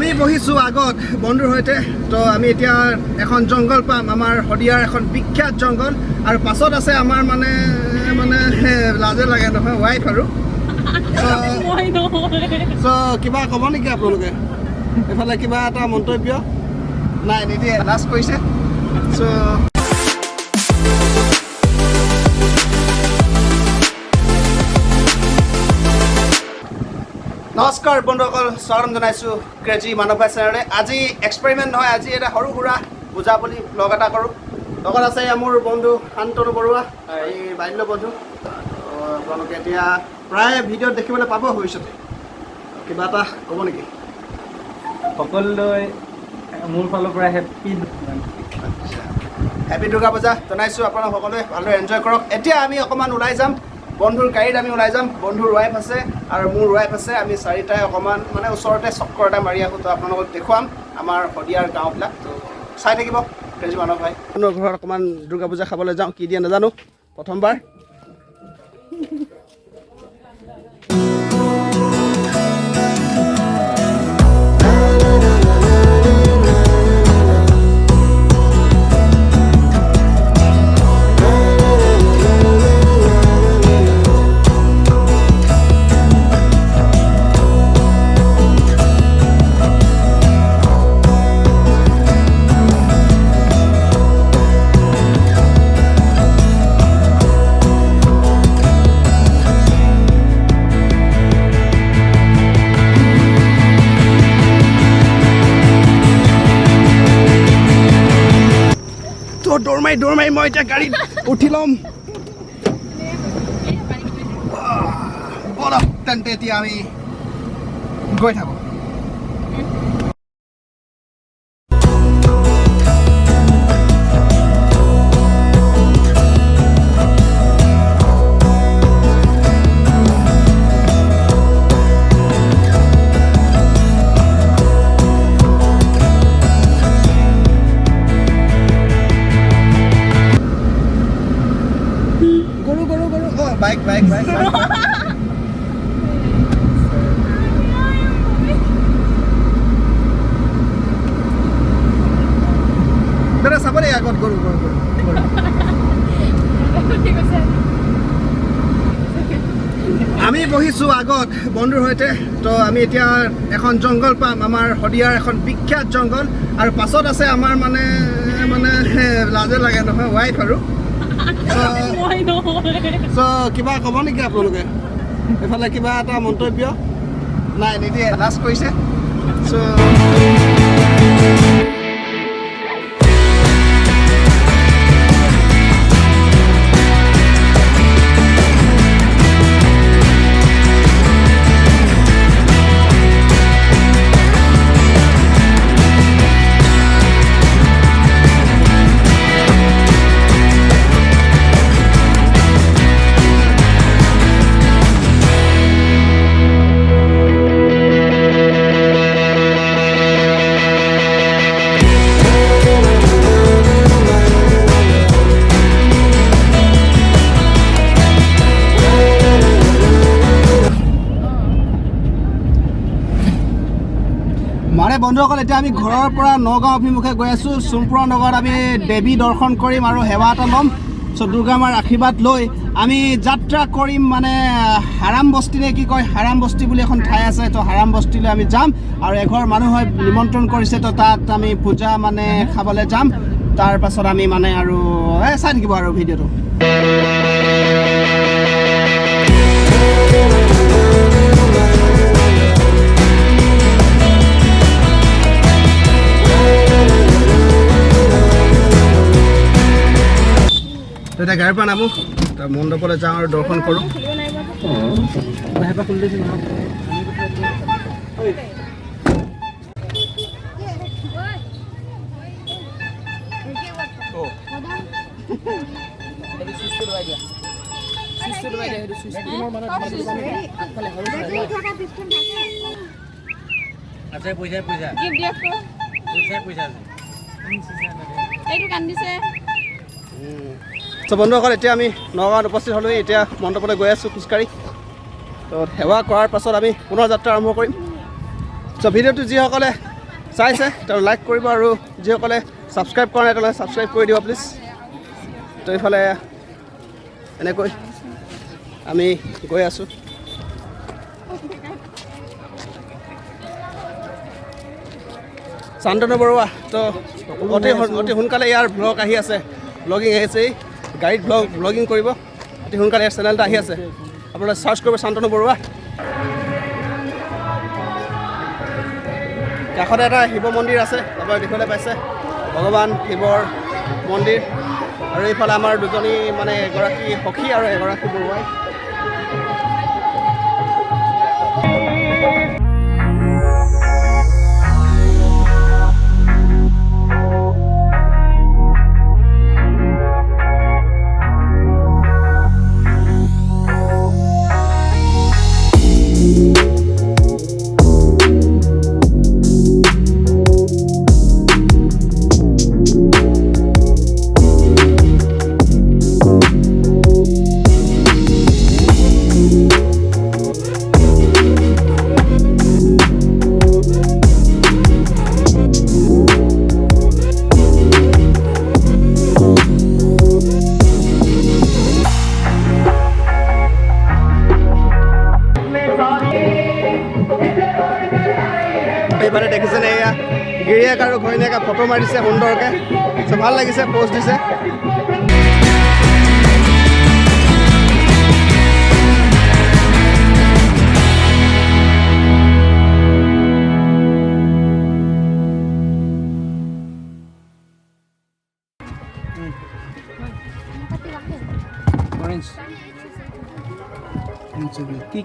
আমি বহিছো আগত বন্ধুৰ সৈতে তো আমি এতিয়া এখন জংগল পাম আমাৰ হদিয়াৰ এখন বিখ্যাত জংগল আৰু পাছত আছে আমাৰ মানে লাজে লাগে নহয় ওয়াইফ আৰু সো কিবা ক'ব নেকি আপোনালোকে এফালে কিবা এটা মন্তব্য নাই নিদিয়ে লাজ কৰিছে সো নমস্কাৰ বন্ধুসকল স্বাগতম জনাইছোঁ ক্ৰেজি মানৱ চেনেললৈ আজি এক্সপেৰিমেণ্ট নহয় আজি এটা সৰু সুৰা বুজাবুজি ব্লগ এটা কৰোঁ লগত আছে মোৰ বন্ধু শান্তনু বৰুৱা এই বাল্য বন্ধু আপোনালোকে এতিয়া প্ৰায় ভিডিঅ'ত দেখিবলৈ পাব ভৱিষ্যতে কিবা এটা ক'ব নেকি সকলোলৈ মোৰ ফালৰ পৰা হেপী দুৰ্গা পূজা জনাইছোঁ আপোনালোক সকলোৱে ভালদৰে এনজয় কৰক এতিয়া আমি অকণমান ওলাই যাম বন্ধুৰ গাড়ীত আমি ওলাই যাম বন্ধুৰ ৱাইফ আছে আৰু মোৰ ৱাইফ আছে আমি চাৰিটাই অকণমান মানে ওচৰতে চক্কৰ এটা মাৰি আহোঁ তো আপোনালোকক দেখুৱাম আমাৰ হদিয়াৰ গাঁওবিলাক তো চাই থাকিব ক্ৰেজি মানৱ ভাই আপোনাৰ ঘৰত অকণমান দুৰ্গা পূজা খাবলৈ যাওঁ কি দিয়ে নাজানো প্ৰথমবাৰ দৌৰ মাৰি মই এতিয়া গাড়ীত উঠি ল'ম বলক তেন্তে এতিয়া আমি গৈ থাকোঁ Bike. Beres apa deh agak guru. আমি বহিছো আগত বন্ধুৰ সৈতে তো আমি এতিয়া এখন জংগল পাম আমাৰ হদিয়াৰ এখন বিখ্যাত জংগল আৰু পাছত আছে আমাৰ মানে লাজে লাগে নহয় ওয়াইফ আৰু সো কিবা ক'ব নেকি আপোনালোকে এফালে কিবা এটা মন্তব্য নাই নিদিয়ে লাজ কৰিছে সো বন্ধুসকল এতিয়া আমি ঘৰৰ পৰা নগাঁও অভিমুখে গৈ আছোঁ চোমপুৰা নগৰত আমি দেৱী দৰ্শন কৰিম আৰু সেৱা এটা ল'ম চ' দুৰ্গা মাৰ আশীৰ্বাদ লৈ আমি যাত্ৰা কৰিম মানে হাৰাম বস্তি নে কি কয় হাৰাম বস্তি বুলি এখন ঠাই আছে তো হাৰাম বস্তিলৈ আমি যাম আৰু এঘৰ মানুহে নিমন্ত্ৰণ কৰিছে তো তাত আমি পূজা মানে খাবলৈ যাম তাৰ পাছত আমি মানে আৰু চাই থাকিব আৰু ভিডিঅ'টো এতিয়া গাড়ীৰ পৰা নামো তাৰ মণ্ডপলৈ যাওঁ আৰু দৰ্শন কৰোঁ তো বন্ধুসকল এতিয়া আমি নগাঁৱত উপস্থিত হ'লোঁ এতিয়া মণ্ডপলৈ গৈ আছোঁ খোজকাঢ়ি তো সেৱা কৰাৰ পাছত আমি পুনৰ যাত্ৰা আৰম্ভ কৰিম চ' ভিডিঅ'টো যিসকলে চাইছে তেওঁ লাইক কৰিব আৰু যিসকলে ছাবস্ক্ৰাইব কৰা নাই তেওঁলোকে ছাবস্ক্ৰাইব কৰি দিব প্লিজ। তো এইফালে এনেকৈ আমি গৈ আছোঁ। শান্তনু বৰুৱা তো অতি সোনকালে ইয়াৰ ব্লগ আহি আছে, ব্লগিং আহিছে, গাড়ীত ব্লগিং কৰিব অতি সোনকালে ইয়াৰ চেনেলটা আহি আছে, আপোনালোকে চাৰ্চ কৰিব শান্তনু বৰুৱা। কাষতে এটা শিৱ মন্দিৰ আছে, আপোনালোকে দেখিবলৈ পাইছে ভগৱান শিৱৰ মন্দিৰ। আৰু এইফালে আমাৰ দুজনী মানে এগৰাকী সখী আৰু এগৰাকী বৰুৱাই। এইবাৰে দেখিছেনে এয়া গিৰিয়েক আৰু ঘৈণীয়েকে ফটো মাৰিছে সুন্দৰকৈ, ভাল লাগিছে, পোষ্ট দিছে।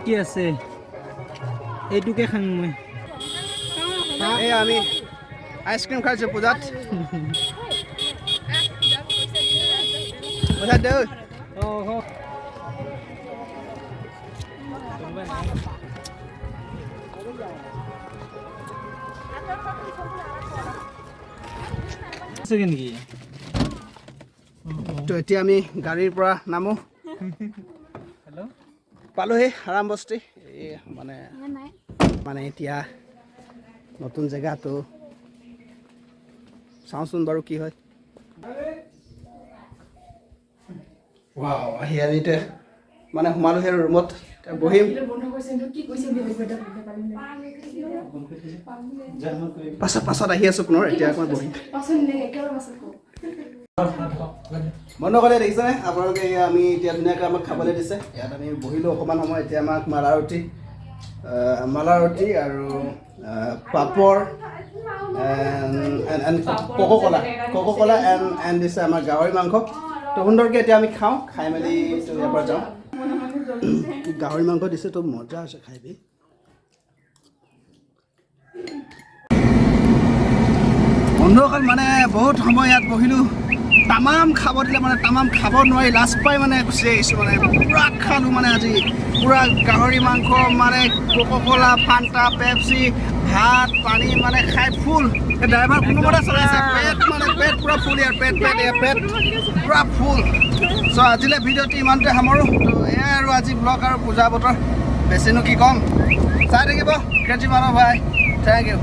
কি আছে এইটোকে খাম মই। এয়া আমি আইচক্ৰীম খাইছোঁ পূজাত। পূজাত দেউ নেকি? তো এতিয়া আমি গাড়ীৰ পৰা নামো, পালোহি আৰাম বস্তি। এই মানে এতিয়া নতুন জেগাটো চাওঁচোন বাৰু কি হয়। আহি এতিয়া মানে সোমালোহি আৰু ৰুমত, বহিম। পাছত আহি আছোঁ পুনৰ, এতিয়া অকণমান বহিম। বন্ধ কৰিলে দেখিছেনে আপোনালোকে? আমি এতিয়া ধুনীয়াকৈ আমাক খাবলৈ দিছে, ইয়াত আমি বহিলোঁ অকণমান সময়। এতিয়া আমাক মালা ৰুটি আৰু পাপৰ কক' কলা এণ্ড দিছে আমাৰ গাহৰি মাংস। তো সুন্দৰকৈ এতিয়া আমি খাওঁ, খাই মেলি ইয়াৰ পৰা যাওঁ। গাহৰি মাংস দিছে, তো মজা আছে খাই পি। বন্ধুসকল মানে বহুত সময় ইয়াত বহিলোঁ, তামাম খাব দিলে মানে তামাম খাব নোৱাৰি, লাষ্ট পাই মানে গুচি আহিছোঁ। মানে পূৰা খালোঁ মানে আজি পূৰা গাহৰি মাংস মানে কক' কলা, ফান্টা, পেপচি, ভাত পানী মানে খাই ফুল। ড্ৰাইভাৰ কোনোমতে চলাইছে, পেট পূৰা ফুল, ইয়াৰ পেট পূৰা ফুল। চ' আজিলৈ ভিডিঅ'টো ইমানতে সামৰোঁ। তো এয়াই আৰু আজি ব্লগ আৰু পূজা বতৰ, বেছিনো কি ক'ম। চাই থাকিব ক্ৰিয়েটিভ মানৱ ভাই, থেংক ইউ।